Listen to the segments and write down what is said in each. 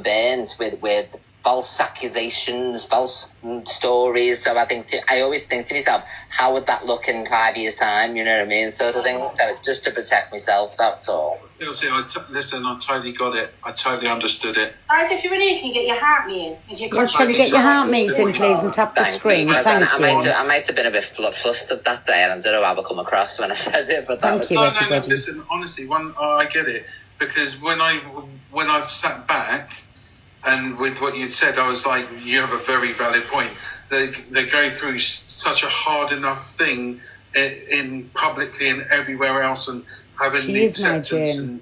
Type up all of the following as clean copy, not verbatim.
been burnt with false accusations, false stories. So I always think to myself, how would that look in 5 years' time? You know what I mean, sort of thing. So it's just to protect myself. That's all. Listen, I totally got it. I totally understood it. Guys, if you're in here, you can get your heart me in. Yes, can you get your heart maze in, please, and tap the screen? Thank you. I might have been a bit flustered that day, and I don't know how I come across when I said it, but that was... you, everybody. No, listen, honestly, I get it. Because when I sat back, and with what you'd said, I was like, you have a very valid point. They go through such a hard enough thing in publicly and everywhere else, and having the acceptance, and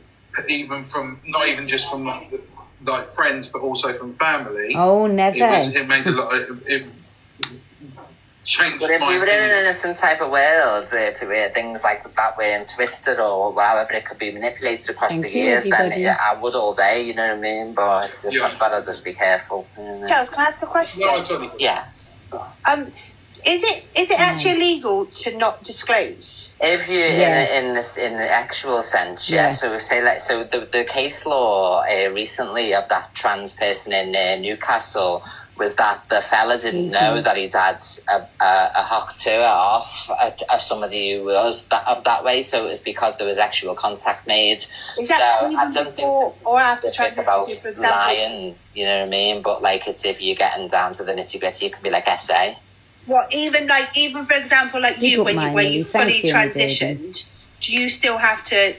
even from not even just from like friends, but also from family. Oh, never. It made a lot. It changed. But if we were in an innocent type of world, where things like that weren't twisted or however it could be manipulated across the years, then I would all day. You know what I mean? But I've got to just be careful. You know? Charles, can I ask a question? No, totally. Yes. Is it actually illegal to not disclose? If you're in the actual sense, So we say the case law recently of that trans person in Newcastle was that the fella didn't know that he'd had a hock tour off somebody who was that way, so it was because there was actual contact made. Exactly. So I don't think or after about lying, you know what I mean? But like, it's if you're getting down to the nitty gritty, it can be like SA. What, even for example, like you, when you fully transitioned, do you still have to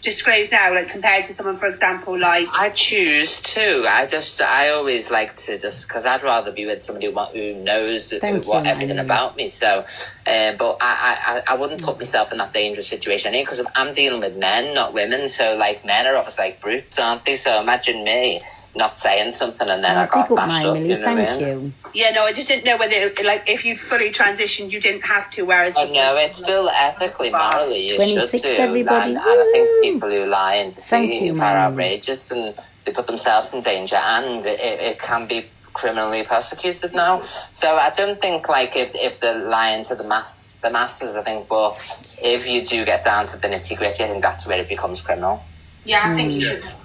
disclose now, like compared to someone, for example, like... I choose to. I always like to because I'd rather be with somebody who knows everything about me. So, but I wouldn't put myself in that dangerous situation because I'm dealing with men, not women. So, like, men are obviously like brutes, aren't they? So imagine me not saying something and then I got bashed up. You know Thank you. Yeah, no, I just didn't know whether, like, if you'd fully transitioned, you didn't have to, whereas... Oh, no, it's still ethically, morally, you 26, should do. everybody. And I think people who lie and deceive are outrageous and they put themselves in danger, and it can be criminally prosecuted now. So I don't think, like, if they're lying to the masses, I think, but if you do get down to the nitty-gritty, I think that's where it becomes criminal. Yeah, I think you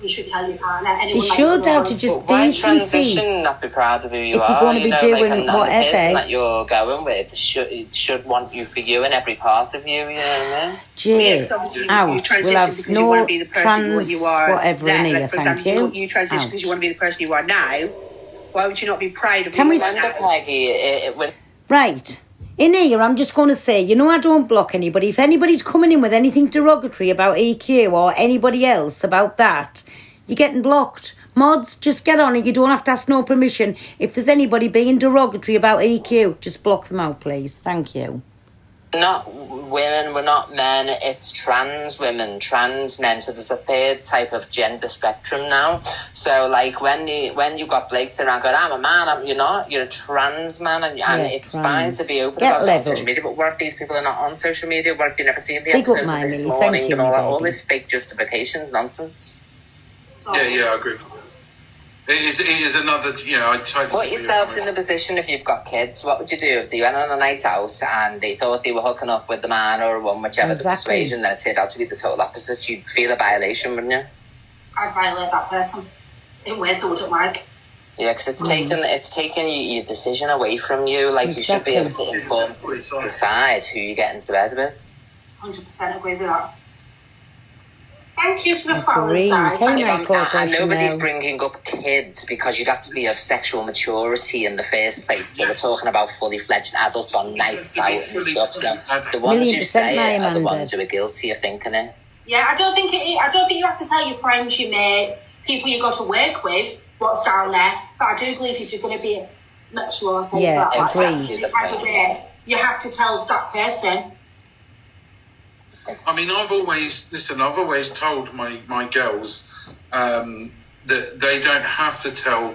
should tell your partner. You should have to just decency. Not be proud of who you are. If you're going to be doing like, whatever, the person that you're going with should want you for you in every part of you. You know what I mean? Jay, out. We'll have no trans whatever in here. Thank you. You transition because you want to be the person you are now. Why would you not be proud of Can who we you are now? Peggy, right. In here, I'm just going to say, I don't block anybody. If anybody's coming in with anything derogatory about EQ or anybody else about that, you're getting blocked. Mods, just get on it. You don't have to ask no permission. If there's anybody being derogatory about EQ, just block them out, please. Thank you. Not women, we're not men, it's trans women, trans men. So there's a third type of gender spectrum now. So like when you got Blake turn around going, I'm a man, you're not, you're a trans man, and it's fine to be open about it on social media, but what if these people are not on social media? What if they never seen the episode of This Morning and all this fake justification nonsense? Yeah, I agree. It is another, I totally... Put yourselves in the position if you've got kids. What would you do if they went on a night out and they thought they were hooking up with the man or a woman, whichever the persuasion, then it turned out to be the total opposite? You'd feel a violation, wouldn't you? I'd violate that person in ways I wouldn't like. Yeah, because it's taken your decision away from you. Like, you should be able to informedly decide who you get into bed with. 100% agree with that. Thank you for the flowers, guys. And nobody's bringing up kids because you'd have to be of sexual maturity in the first place. So we're talking about fully fledged adults on nights out and stuff. So the ones who say it are the ones who are guilty of thinking it. Yeah, I don't think you have to tell your friends, your mates, people you go to work with what's down there. But I do believe if you're going to be a sexual, you have to tell that person. I mean, I've always told my girls that they don't have to tell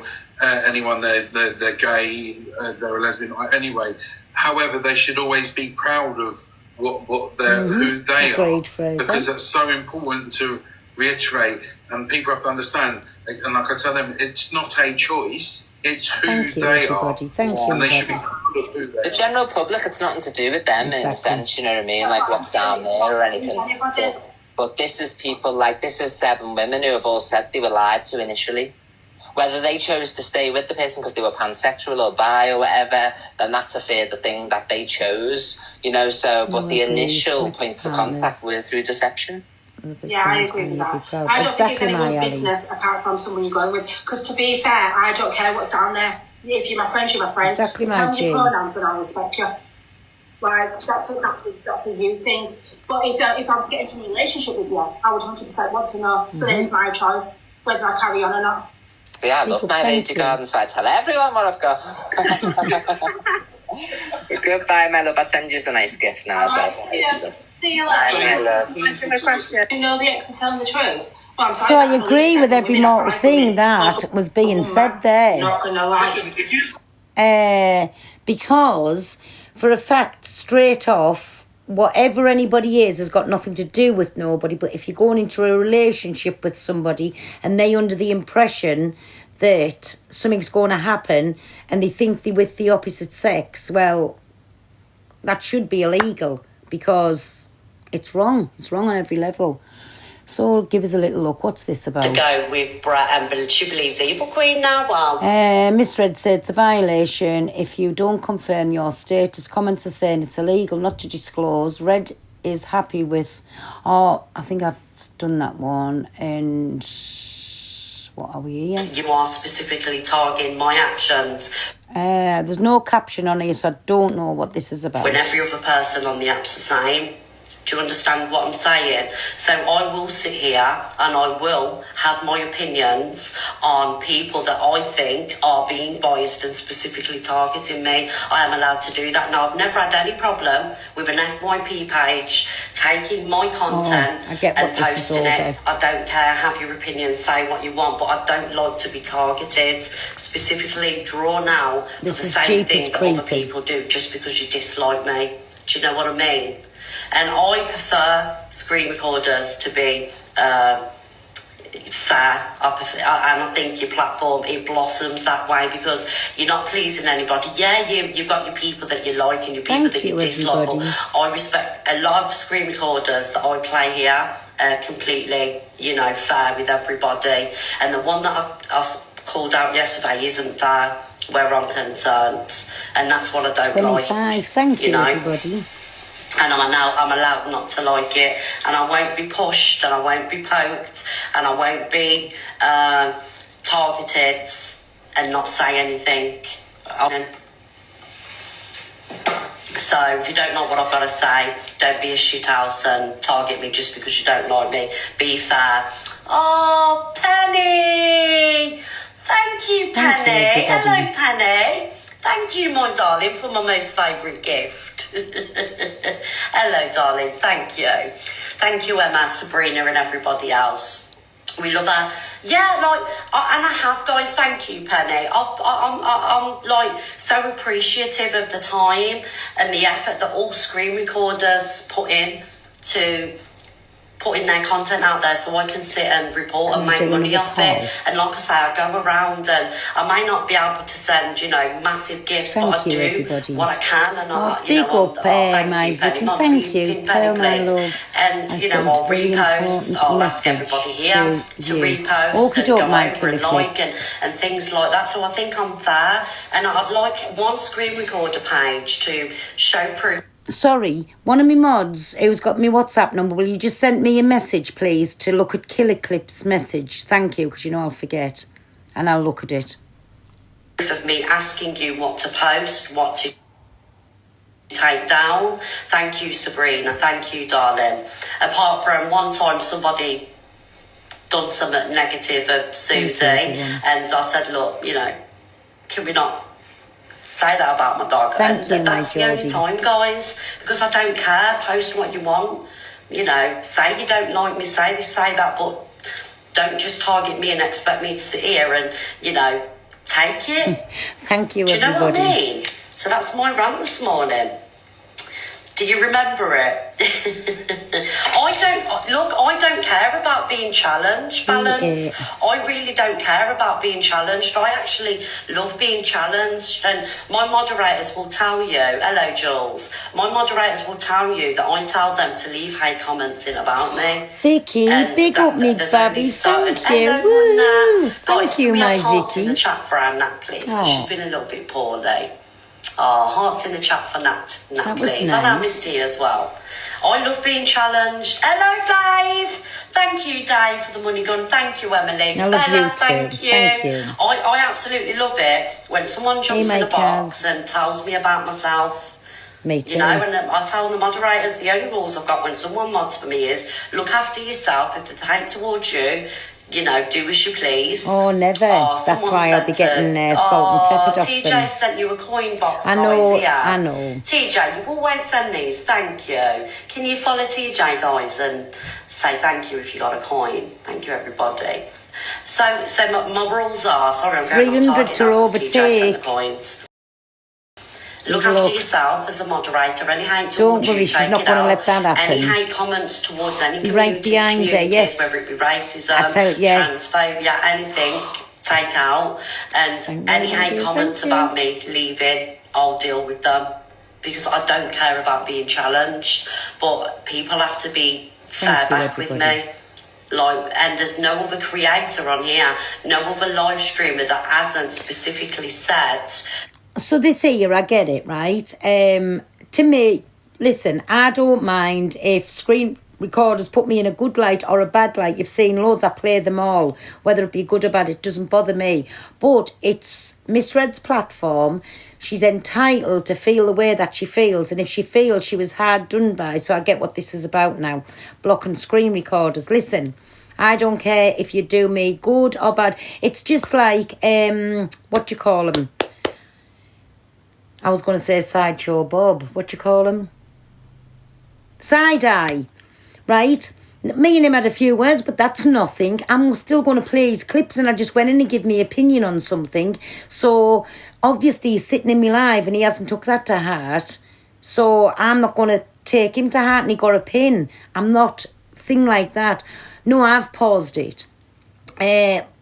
anyone they're gay, they're a lesbian anyway. However, they should always be proud of what they're, who they are, because that's so important to reiterate. And people have to understand, and like I tell them, it's not a choice. It's who they are. And they should be proud of who they are. The general public, it's nothing to do with them in a sense, you know what I mean? Like what's down there or anything. But this is people, like, this is 7 women who have all said they were lied to initially. Whether they chose to stay with the person because they were pansexual or bi or whatever, then that's a further thing that they chose, you know. So, but the initial points of contact were through deception. Yeah, I agree with that. I don't think it's anyone's business apart from someone you're going with. Because to be fair, I don't care what's down there. If you're my friend, you're my friend. Exactly, just tell me your pronouns and I'll respect you. Like, that's a you thing. But if I was to get into a relationship with you, I would 100% want to know. So then it's my choice whether I carry on or not. Yeah, I love my Lady Gardens, so I tell everyone what I've got. Goodbye, my love. I'll send you a nice gift now as well. See you later. Bye, my love. You know the ex is telling the truth. Well, so I agree with every mortal thing that was being said there. Not gonna lie. Because, for a fact, straight off, whatever anybody is has got nothing to do with nobody. But if you're going into a relationship with somebody and they're under the impression that something's going to happen and they think they're with the opposite sex, well, that should be illegal because it's wrong. It's wrong on every level. So give us a little look. What's this about? To go with Brett and she believes Evil Queen now. Well, Miss Red said it's a violation if you don't confirm your status. Comments are saying it's illegal not to disclose. Red is happy with. Oh, I think I've done that one. And what are we here? You are specifically targeting my actions. There's no caption on here, so I don't know what this is about. When every other person on the app's the same. Do you understand what I'm saying? So I will sit here and I will have my opinions on people that I think are being biased and specifically targeting me. I am allowed to do that. Now, I've never had any problem with an FYP page taking my content and posting it. I don't care, have your opinion, say what you want, but I don't like to be targeted, specifically drawn out for the same thing that other people do just because you dislike me. Do you know what I mean? And I prefer screen recorders to be fair. And I think your platform, it blossoms that way because you're not pleasing anybody. Yeah, you've got your people that you like and your people that you dislike. I respect a lot of screen recorders that I play here completely, you know, fair with everybody. And the one that I called out yesterday isn't fair where I'm concerned. And that's what I don't like. Thank you, everybody. And I'm allowed not to like it, and I won't be pushed, and I won't be poked, and I won't be targeted and not say anything. So if you don't know what I've got to say, don't be a shithouse and target me just because you don't like me. Be fair. Oh, Penny! Thank you, Penny. Hello, Penny. Thank you, my darling, for my most favourite gift. Hello, darling. Thank you. Thank you, Emma, Sabrina, and everybody else. We love her. Yeah, and I have, guys. Thank you, Penny. I'm like so appreciative of the time and the effort that all screen recorders put in to putting their content out there so I can sit and report and make money off it. And like I say, I go around and I may not be able to send, you know, massive gifts, but I do what I can. And thank you, Penny, please. And, you know, I'll repost, I'll ask everybody here to repost and go over and like and things like that. So I think I'm fair. And I'd like one screen recorder page to show proof. Sorry, one of my mods who's got my WhatsApp number, will you just send me a message, please, to look at Killer Clip's message? Thank you, because you know I'll forget. And I'll look at it. Of me asking you what to post, what to take down. Thank you, Sabrina. Thank you, darling. Apart from one time somebody done something negative of Susie, and I said, look, you know, can we not say that about my dog? Thank you, that's the only time, guys, because I don't care. Post what you want, you know, say you don't like me, say this, say that, but don't just target me and expect me to sit here and, you know, take it. Thank you, do you know everybody. what I mean? So that's my rant this morning. Do you remember it? I don't care about being challenged, Balance. Yeah. I really don't care about being challenged. I actually love being challenged. And my moderators will tell you, hello, Jules. My moderators will tell you that I tell them to leave hate comments in about me. Vicky, And big up me, there's only Babby. certain- Thank you. Hello, Woo. Nana. Thank Guys, you, can we my have hearts in the Vicky. chat for our Nat, please? Because Oh. she's been a little bit poorly. Oh, hearts in the chat for Nat, That was please. And I nice. missed you as well. I love being challenged. Hello, Dave. Thank you, Dave, for the money gun. Thank you, Emily. I love Bella, you too. thank you. Thank you. I absolutely love it when someone jumps Hey, in a my box Kaz. and tells me about myself. Me too. You know, and I tell the moderators the only rules I've got when someone mods for me is look after yourself. If they hate towards you, you know, do as you please. Oh, never. That's someone why I'll be sent getting a- salt and peppered off TJ them. sent you a coin box, I know, guys, here. I know. TJ, you always send these. Thank you. Can you follow TJ, guys, and say thank you if you got a coin? Thank you, everybody. So my rules are, sorry, I'm going 300 on target to now because TJ sent overtake. the coins. There's Look a after look. yourself as a moderator. Any hate Don't towards worry, you, she's take not it gonna out. let that happen. Any hate comments towards any Be right community, behind her, communities, yes. whether it be racism, I tell- yeah. transphobia, anything, take out. And Thank any you, hate thank comments you. about me, leave in. I'll deal with them because I don't care about being challenged. But people have to be fair Thank you, back with everybody. me. Like, and there's no other creator on here, no other live streamer that hasn't specifically said. So this here, I get it, right? To me, listen, I don't mind if screen recorders put me in a good light or a bad light. You've seen loads, I play them all. Whether it be good or bad, it doesn't bother me. But it's Miss Red's platform. She's entitled to feel the way that she feels. And if she feels she was hard done by, so I get what this is about now, blocking screen recorders. Listen, I don't care if you do me good or bad. It's just like, what do you call them? I was going to say Sideshow Bob. What do you call him? Side-eye, right? Me and him had a few words, but that's nothing. I'm still going to play his clips, and I just went in and give me opinion on something. So, obviously, he's sitting in my live, and he hasn't took that to heart. So, I'm not going to take him to heart, and he got a pin. I'm not thing like that. No, I've paused it.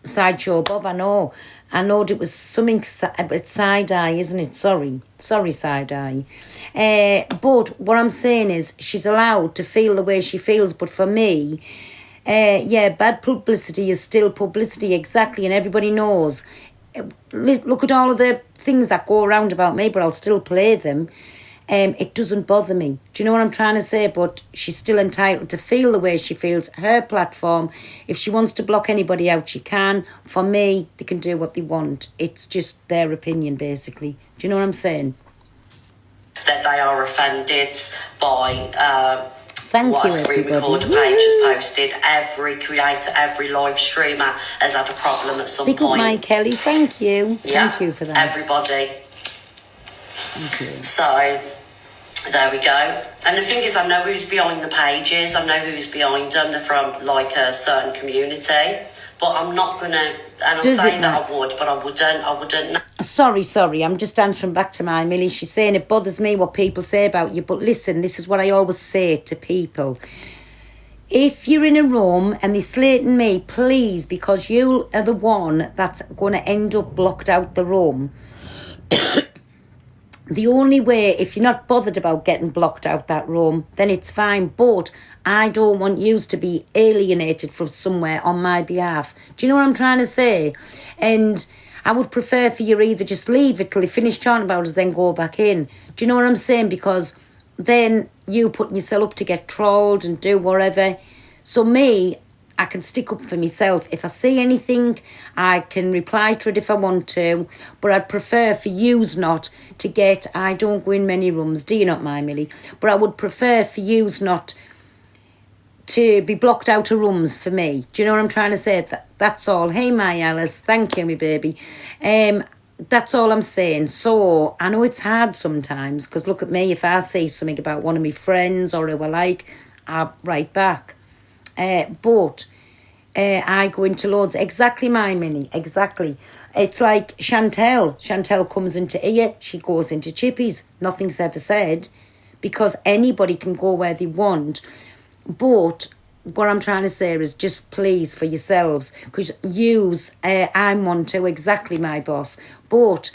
Sideshow Bob, I know it was something, it's side-eye, isn't it? Sorry, side-eye. But what I'm saying is she's allowed to feel the way she feels. But for me, bad publicity is still publicity, exactly. And everybody knows. Look at all of the things that go around about me, but I'll still play them. It doesn't bother me. Do you know what I'm trying to say? But she's still entitled to feel the way she feels. Her platform. If she wants to block anybody out, she can. For me, they can do what they want. It's just their opinion, basically. Do you know what I'm saying? That they are offended by Thank what you, a screen everybody. recorder page has posted. Every creator, every live streamer has had a problem at some Big up, point. my Kelly. Thank you. Yeah, Thank you for that. Everybody. Thank you. So there we go. And the thing is, I know who's behind the pages. I know who's behind them. They're from like a certain community. But I'm not gonna. And I Does say it that matter? I would, but I wouldn't. Sorry. I'm just answering back to mine, Millie. She's saying it bothers me what people say about you. But listen, this is what I always say to people. If you're in a room and they're slating me, please, because you are the one that's going to end up blocked out the room. The only way, if you're not bothered about getting blocked out that room, then it's fine. But I don't want you to be alienated from somewhere on my behalf. Do you know what I'm trying to say? And I would prefer for you either just leave it till you finish chatting about us, then go back in. Do you know what I'm saying? Because then you putting yourself up to get trolled and do whatever. So me, I can stick up for myself. If I see anything, I can reply to it if I want to. But I'd prefer for yous not to get... I don't go in many rooms. Do you not, my Millie? But I would prefer for yous not to be blocked out of rooms for me. Do you know what I'm trying to say? That's all. Hey, my Alice. Thank you, me baby. That's all I'm saying. So, I know it's hard sometimes, because look at me. If I say something about one of my friends or who I like, I'll write back. But I go into loads. Exactly, my Minnie. Exactly. It's like Chantel. Chantel comes into here. She goes into Chippy's. Nothing's ever said. because anybody can go where they want. But what I'm trying to say is just please for yourselves, because I'm one too, exactly my boss. But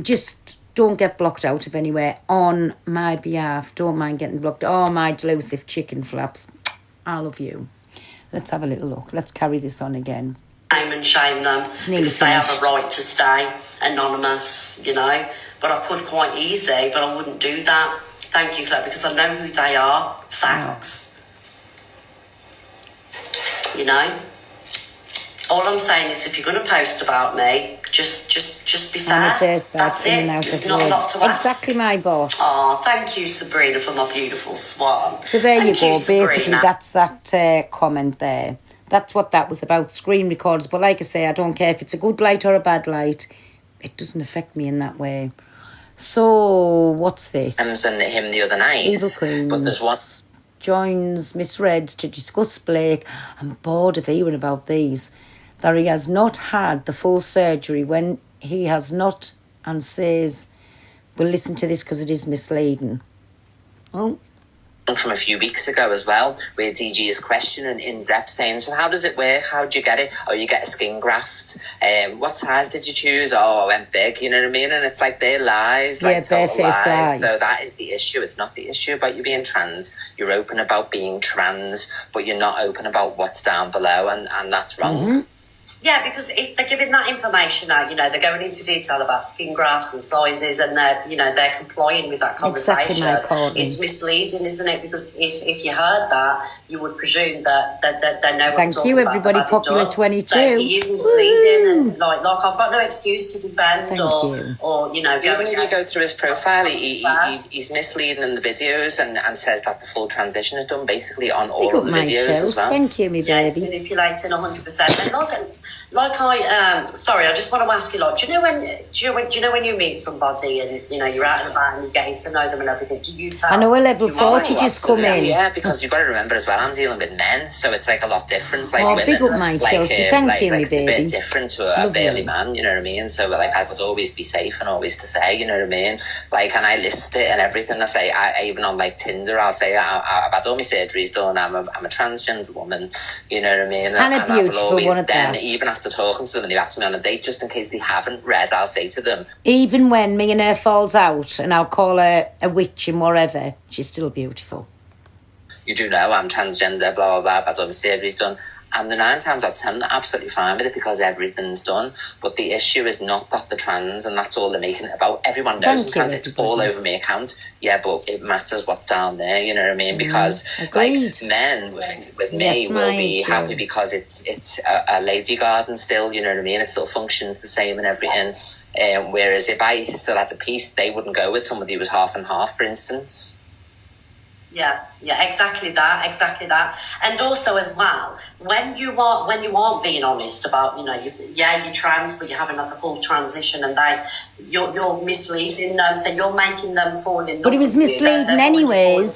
just don't get blocked out of anywhere on my behalf. Don't mind getting blocked. Oh, my delusive chicken flaps. I love you. Let's have a little look. Let's carry this on again. Name and shame them because they have a right to stay anonymous, you know. But I could quite easy, but I wouldn't do that. Thank you, Claire, because I know who they are. Facts. You know. All I'm saying is, if you're going to post about me, just be fair. That's it. It's not a lot to ask. Exactly my boss. Oh, thank you, Sabrina, for my beautiful swan. So there you go. Sabrina. Basically, that's that comment there. That's what that was about, screen recorders. But like I say, I don't care if it's a good light or a bad light. It doesn't affect me in that way. So, what's this? And him the other night. Evil Queens but there's one joins Miss Reds to discuss Blake. I'm bored of hearing about these. That he has not had the full surgery when he has not, and says, we'll listen to this because it is misleading. Oh. From a few weeks ago as well, where DG is questioning in depth, saying, so how does it work? How do you get it? Oh, you get a skin graft. What size did you choose? Oh, I went big, you know what I mean? And it's like they're lies, like total lies. So that is the issue. It's not the issue about you being trans. You're open about being trans, but you're not open about what's down below, and that's wrong. Mm-hmm. Yeah, because if they're giving that information out, you know, they're going into detail about skin grafts and sizes, and they're complying with that conversation. Exactly, it's misleading, isn't it? Because if you heard that, you would presume that they know what Thank you, everybody. Popular 22. So he is misleading, and like I've got no excuse to defend or you know. Even if you go through his profile, he's misleading in the videos and says that the full transition is done basically on all of the videos as well. Thank you, me baby. Yeah, it's manipulating 100%. And I just want to ask you, do you know when you meet somebody and you know you're out and about and you're getting to know them and everything? Do you tell? I know a level 40 just come in. Yeah, because you've got to remember as well, I'm dealing with men, so it's like a lot different. Like women, big up my Chelsea. Thank you, me it's baby. a bit different to a burly man, you know what I mean? So like I would always be safe and always to say, you know what I mean? Like, and I list it and everything. I say, I even on like Tinder, I'll say I've had all my surgeries done. I'm a transgender woman, you know what I mean? And a beautiful one at that. Even after talking to them and they ask me on a date, just in case they haven't read, I'll say to them, even when me and her falls out and I'll call her a witch and whatever, she's still beautiful. You do know I'm transgender, blah, blah, blah, but all my surgery's done. And the 9 times out of 10, they're absolutely fine with it because everything's done. But the issue is not that they're trans and that's all they're making it about. Everyone knows I'm trans. It's all over my account. Yeah, but it matters what's down there, you know what I mean? Because like men with me will be happy because it's a lady garden still, you know what I mean? It still functions the same and everything. Whereas if I still had a piece, they wouldn't go with somebody who was half and half, for instance. Yeah, exactly that. And also as well, when you aren't being honest about, you know, you're trans, but you haven't had the full transition, and you're misleading them, so you're making them fall in love. But he was misleading anyways.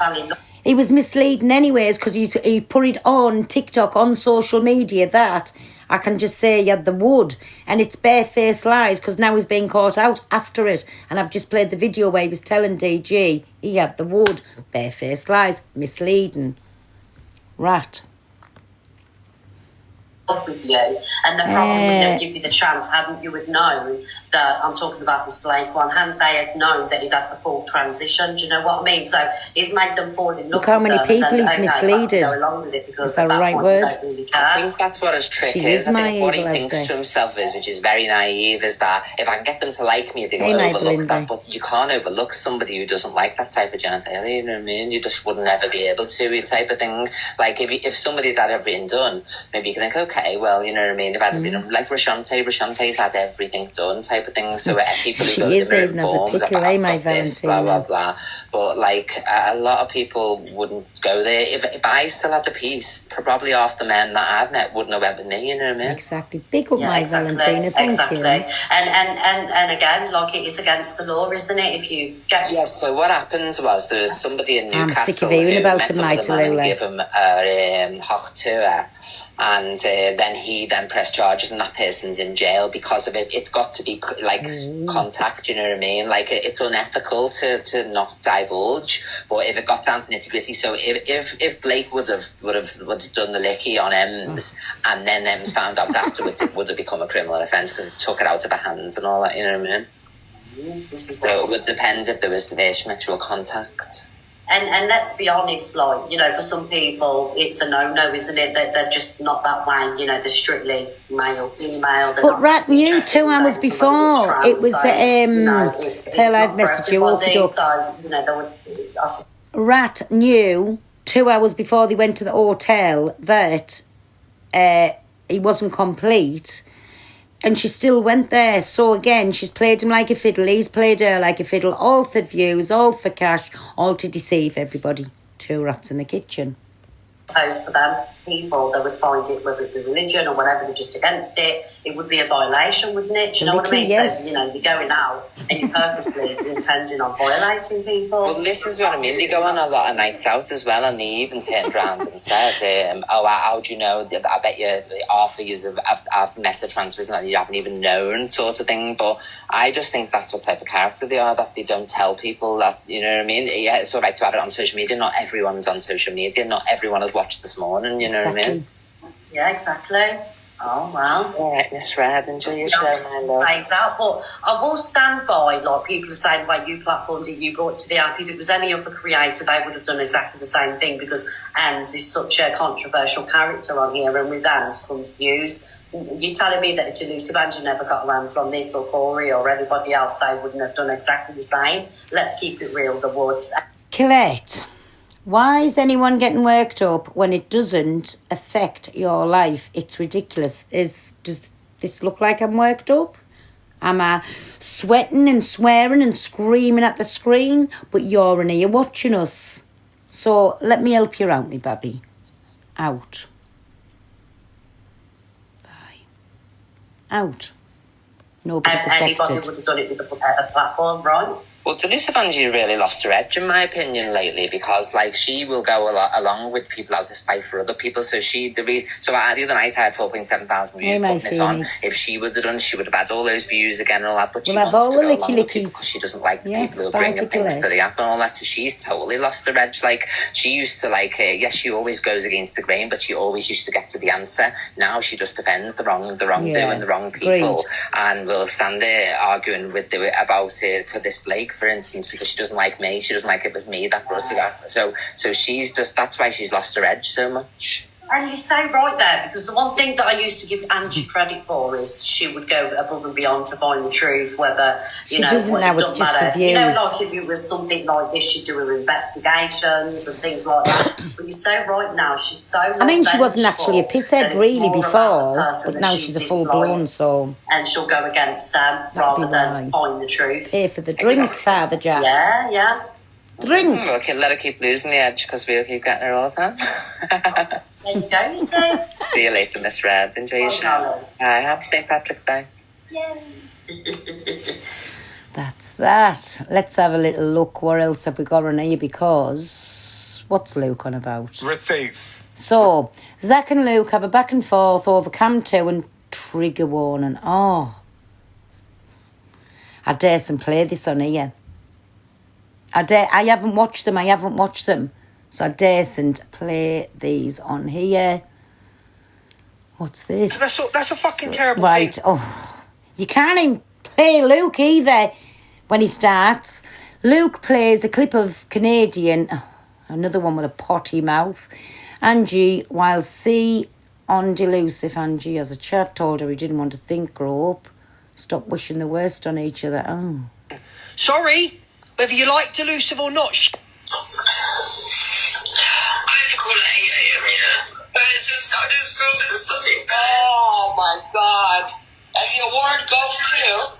He was misleading anyways because he put it on TikTok, on social media, that I can just say he had the wood, and it's barefaced lies because now he's being caught out after it. And I've just played the video where he was telling DG he had the wood. Barefaced lies, misleading. Rat. With you, and they probably wouldn't give you the chance, hadn't you? Would know that I'm talking about this Blake one. Hadn't they had known that he'd had the full transition? Do you know what I mean? So he's made them fall in love. Look how many people he's misleaded. Go along with it because is that the right word? Really I think that's what his trick is. I think what he thinks to himself is, which is very naive, is that if I can get them to like me, they'll overlook that. But you can't overlook somebody who doesn't like that type of genitalia. You know what I mean? You just wouldn't ever be able to, type of thing. Like if somebody had everything done, maybe you can think, okay, well, you know what I mean? If I'd been like Rashante's had everything done, type of thing. So people who go to different forms about this, blah blah blah. But like a lot of people wouldn't go there. If I still had a piece, probably half the men that I've met wouldn't have went with me. You know what I mean? Exactly. Big up my Valentina. Thank you. And again, like it is against the law, isn't it? If you get So what happened was there was somebody in Newcastle who met about up with a man and gave him a hot tour, and then he then press charges and that person's in jail because of it. It's got to be like contact, you know what I mean? Like it's unethical to not divulge. But if it got down to nitty gritty, so if Blake would have done the licky on Ems and then Ems found out afterwards, it would have become a criminal offence because it took it out of her hands and all that, you know what I mean? So it would depend if there was sexual contact. And let's be honest, like, you know, for some people, it's a no-no, isn't it? They're just not that way, you know, they're strictly male, female. But Rat knew 2 hours before. It was, Pearl, I've messaged you, walk it up. So, you know, Rat knew 2 hours before they went to the hotel that he wasn't complete. And she still went there. So again, she's played him like a fiddle. He's played her like a fiddle. All for views, all for cash, all to deceive everybody. 2 rats in the kitchen. Suppose for them people, they would find it, whether it be religion or whatever, they're just against it. It would be a violation, wouldn't it? Do you know what I mean? Yes. So, you know, you're going out and you're purposely intending on violating people. Well, this is what I mean. They go on a lot of nights out as well, and they even turned around and said, how do you know? I bet you half of you have met a trans person that you haven't even known, sort of thing. But I just think that's what type of character they are, that they don't tell people that, you know what I mean? Yeah, it's all right to have it on social media. Not everyone's on social media. Not everyone has watched this morning, you know what I mean? Yeah, exactly. Oh, well. All right, Miss Red, enjoy your show, my love. Plays out, but I will stand by, like, people are saying, well, you platformed it, you brought it to the app. If it was any other creator, they would have done exactly the same thing, because Ans is such a controversial character on here, and with Ans comes views. You're telling me that if Delusive Angie never got her hands on this, or Corey, or anybody else, they wouldn't have done exactly the same? Let's keep it real, the woods. Colette, why is anyone getting worked up when it doesn't affect your life? It's ridiculous. Does this look like I'm worked up? Am I sweating and swearing and screaming at the screen? But you're in here watching us. So let me help you out, me baby. Out. Bye. Out. Nobody's affected. Anybody would have done it with a platform, right? Well, Delusive Angie really lost her edge, in my opinion, lately, because, like, she will go along with people out of spite for other people. So the other night I had 4.7 thousand views putting this on. If she would have done, she would have had all those views again and all that. But she wants to go along with people because she doesn't like the people who are bringing things to the app and all that. So she's totally lost her edge. Like, she used to, like, yes, she always goes against the grain, but she always used to get to the answer. Now she just defends the wrongdoing, the wrong people, and will stand there arguing about it to this Blake, for instance, because she doesn't like me. She doesn't like it was me that brought it up. So she's just, that's why she's lost her edge so much. And you say right there, because the one thing that I used to give Angie credit for is she would go above and beyond to find the truth, whether, she doesn't know, it's just for views. You know, like if it was something like this, she'd do her investigations and things like that. But you say right now, she's so I mean, she wasn't actually a pisshead really before, but now she's a full-blown, so... And she'll go against them rather than find the truth. Here for the drink, Father Jack. Yeah. Drink. Okay, let her keep losing the edge, because we'll keep getting her all the time. There you go, you see. See you later, Miss Red. Enjoy your show. Happy St. Patrick's Day. Yay. That's that. Let's have a little look. What else have we got on here? Because what's Luke on about? Receipts. So, Zach and Luke have a back and forth over Cam 2 and trigger warning. Oh. I dare some play this on here. I haven't watched them. So I daresn't play these on here. What's this? That's a fucking terrible right, thing. Oh. You can't even play Luke either when he starts. Luke plays a clip of Canadian, another one with a potty mouth. Angie, while C on Delusive, Angie as a chat told her he didn't want to think, grow up. Stop wishing the worst on each other. Oh. Sorry, whether you like Delusive or not. I just feel there's something bad. Oh my God. And the award goes to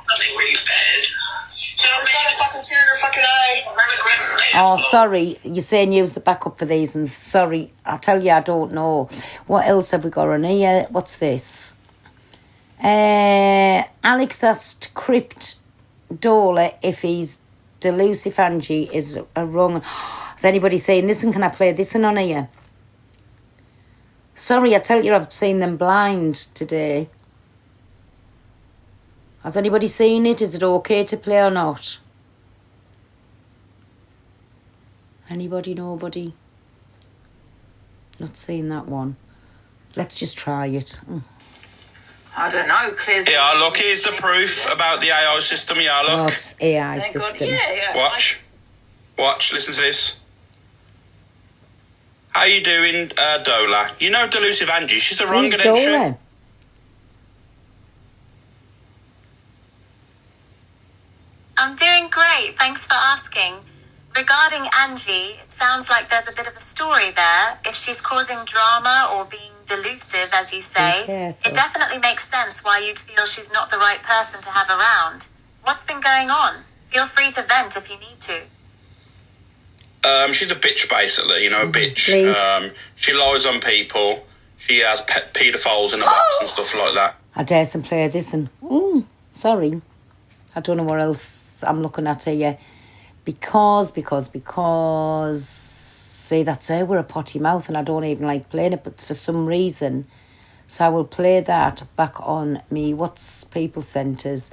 something really bad. You know, got a fucking tear in her fucking eye. Oh, sorry. You're saying use the backup for these, and sorry, I tell you, I don't know. What else have we got on here? What's this? Alex asked Crypt Dola if he's Delusive Angie is a wrong. Is anybody saying this, and can I play this one on here? Sorry, I tell you, I've seen them blind today. Has anybody seen it? Is it okay to play or not? Anybody, nobody? Not seen that one. Let's just try it. I don't know. Clears. Yeah, look, here's the proof about the AI system. Yeah, Oh, look. it's AI Thank God. system. Yeah. Watch, listen to this. How you doing, Dola? You know Delusive Angie, she's a wrong Who's connection. Dola? I'm doing great, thanks for asking. Regarding Angie, it sounds like there's a bit of a story there. If she's causing drama or being delusive, as you say, careful. it definitely makes sense why you'd feel she's not the right person to have around. What's been going on? Feel free to vent if you need to. She's a bitch, basically, a bitch. Bleep. She lies on people. She has paedophiles in the box and stuff like that. I dare some play this and... sorry. I don't know what else I'm looking at here. Because... See, that's her. We're a potty mouth and I don't even like playing it, but for some reason. So I will play that back on me. What's people centres?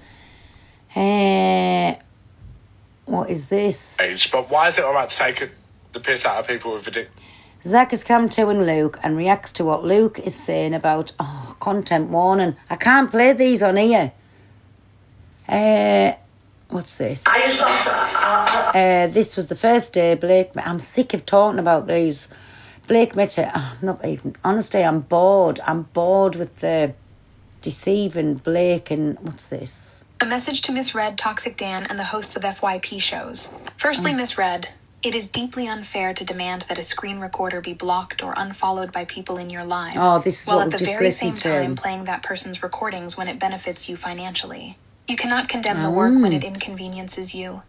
What is this? But why is it all right to take the piss out of people with the Zach has come to and Luke and reacts to what Luke is saying about content warning. I can't play these on here. What's this? I just lost This was the first day Blake... I'm sick of talking about these. Blake met her... not even... Honestly, I'm bored. I'm bored with the deceiving Blake and... What's this? A message to Miss Red, Toxic Dan, and the hosts of FYP shows. Firstly, Miss Red, it is deeply unfair to demand that a screen recorder be blocked or unfollowed by people in your live. Oh, this is while what at we the just very same listened to. time playing that person's recordings when it benefits you financially. You cannot condemn the work when it inconveniences you,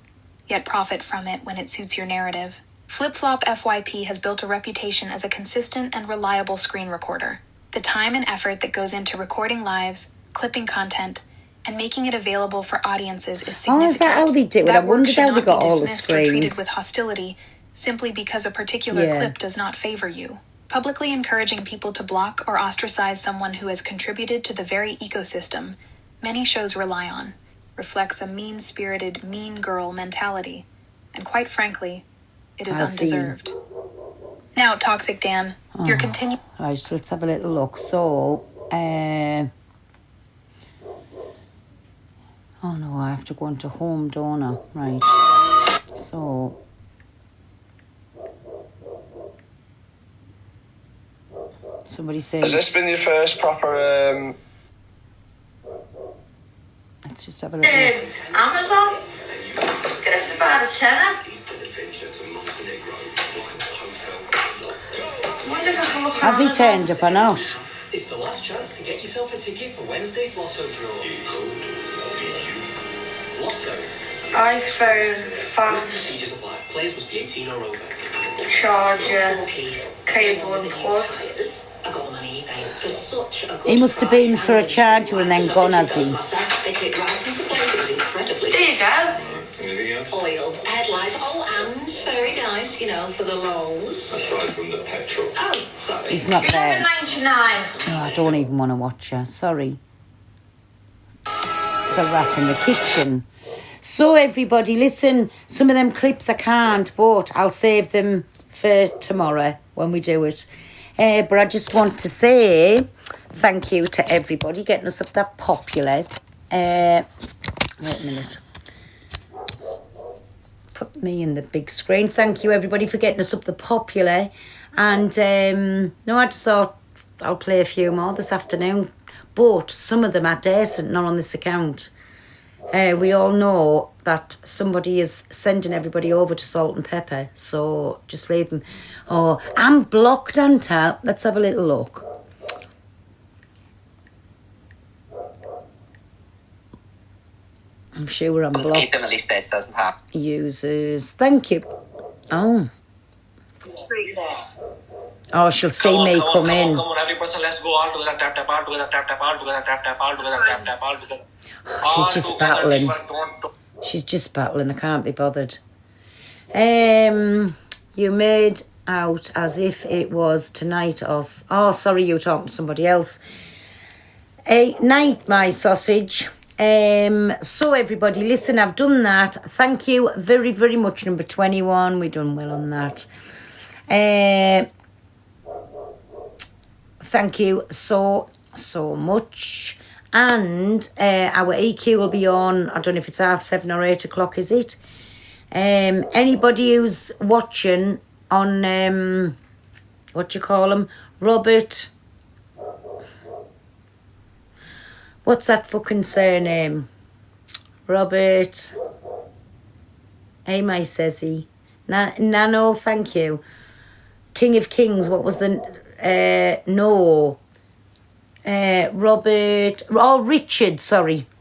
yet profit from it when it suits your narrative. Flip Flop FYP has built a reputation as a consistent and reliable screen recorder. The time and effort that goes into recording lives, clipping content, and making it available for audiences is significant. Is that how they do it? I That work wondered should how they not got be all the dismissed or treated screens. with hostility simply because a particular clip does not favor you. Publicly encouraging people to block or ostracize someone who has contributed to the very ecosystem many shows rely on reflects a mean-spirited, mean girl mentality, and quite frankly, it is undeserved. Now, Toxic Dan, you're continuing. Right, so let's have a little look. So, oh no, I have to go into home, don't I? Right. So, somebody say. Has this been your first proper? Let's just have a little look. Amazon? Get it for about a tenner. Has he turned up or not? It's the last chance to get yourself a ticket for Wednesday's Lotto draw. Lotto. iPhone, fast Procedures apply. Players must be 18 or over. charger, cable and cord. I got them on eBay for such a good He must have been for a charger and then gone, has he? They clicked right into place. It was incredibly. There you go. Oil, headlights, and fairy dice, for the lols. Aside from the petrol. Oh, sorry. He's not there. $11.99. Oh, I don't even want to watch her. Sorry. The rat in the kitchen. So, everybody, listen. Some of them clips I can't, but I'll save them for tomorrow when we do it. But I just want to say thank you to everybody getting us up that popular. Wait a minute. Put me in the big screen. Thank you, everybody, for getting us up the popular. And, no, I just thought I'll play a few more this afternoon. But some of them are decent, not on this account. We all know that somebody is sending everybody over to Salt and Pepper. So just leave them. Oh, I'm blocked on tap. Let's have a little look. I'm sure I'm Keep blocked. him at least it doesn't happen. Users. Thank you. Oh. Oh, she'll see me come in. Come on, every person, let's go all together, tap, tap, all together, tap, tap, all together, tap, tap, all together, tap, tap, all together. She's just battling. She's just battling. I can't be bothered. You made out as if it was tonight. Or sorry, you're talking to somebody else. Night, my sausage. So everybody, listen, I've done that. Thank you very, very much. Number 21, we've done well on that. Thank you so much. And our EQ will be on, I don't know if it's 7:30 or 8 o'clock, is it? Anybody who's watching on, what do you call him? Robert, what's that fucking surname? Robert, hey, my sezzy. Nano, thank you. King of Kings, what was the,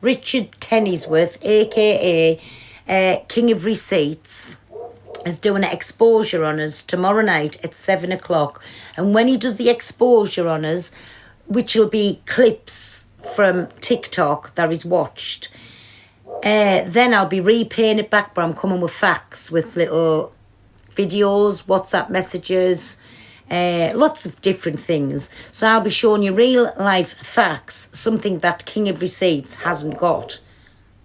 Richard Kennisworth, aka King of Receipts, is doing an exposure on us tomorrow night at 7 o'clock. And when he does the exposure on us, which will be clips from TikTok that he's watched, then I'll be repaying it back, but I'm coming with facts, with little videos, WhatsApp messages, lots of different things. So I'll be showing you real life facts, something that King of Receipts hasn't got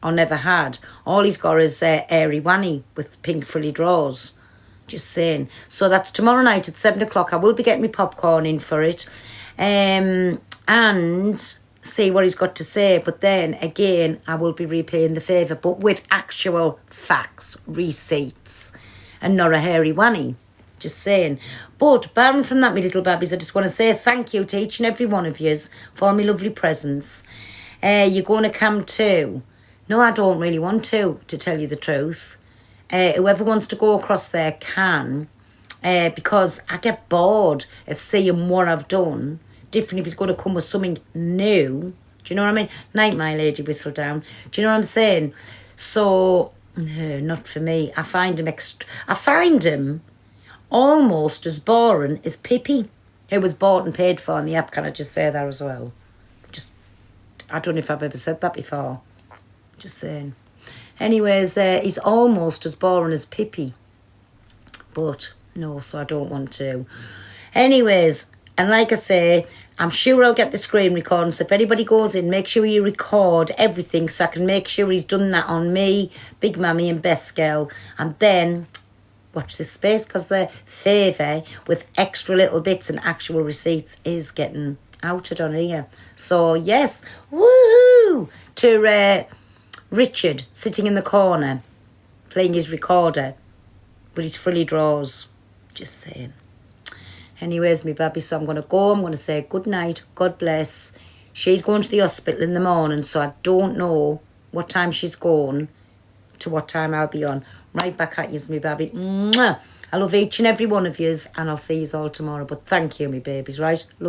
or never had. All he's got is airy wanny with pink frilly drawers. Just saying. So that's tomorrow night at 7 o'clock. I will be getting my popcorn in for it. And see what he's got to say. But then again, I will be repaying the favour, but with actual facts, receipts, and not a hairy wanny. Just saying. But barring from that, my little babbies, I just want to say thank you to each and every one of yous for all my lovely presents. You're going to come too. No, I don't really want to tell you the truth. Whoever wants to go across there can, because I get bored of seeing what I've done. Different if he's going to come with something new. Do you know what I mean? Night, my lady, whistle down. Do you know what I'm saying? So, no, not for me. I find him almost as boring as Pippi, who was bought and paid for on the app. Can I just say that as well? I don't know if I've ever said that before. Just saying. Anyways, he's almost as boring as Pippi. But, no, so I don't want to. Anyways, and like I say, I'm sure I'll get the screen recording. So if anybody goes in, make sure you record everything so I can make sure he's done that on me, Big Mammy and Best Girl. And then watch this space, because the favour with extra little bits and actual receipts is getting outed on here. So yes, woohoo to Richard sitting in the corner playing his recorder with his frilly drawers. Just saying. Anyways, me baby, so I'm going to go. I'm going to say good night, God bless. She's going to the hospital in the morning, so I don't know what time she's going to what time I'll be on. Right back at you, me baby. Mwah. I love each and every one of yous, and I'll see yous all tomorrow. But thank you, me babies, right? Love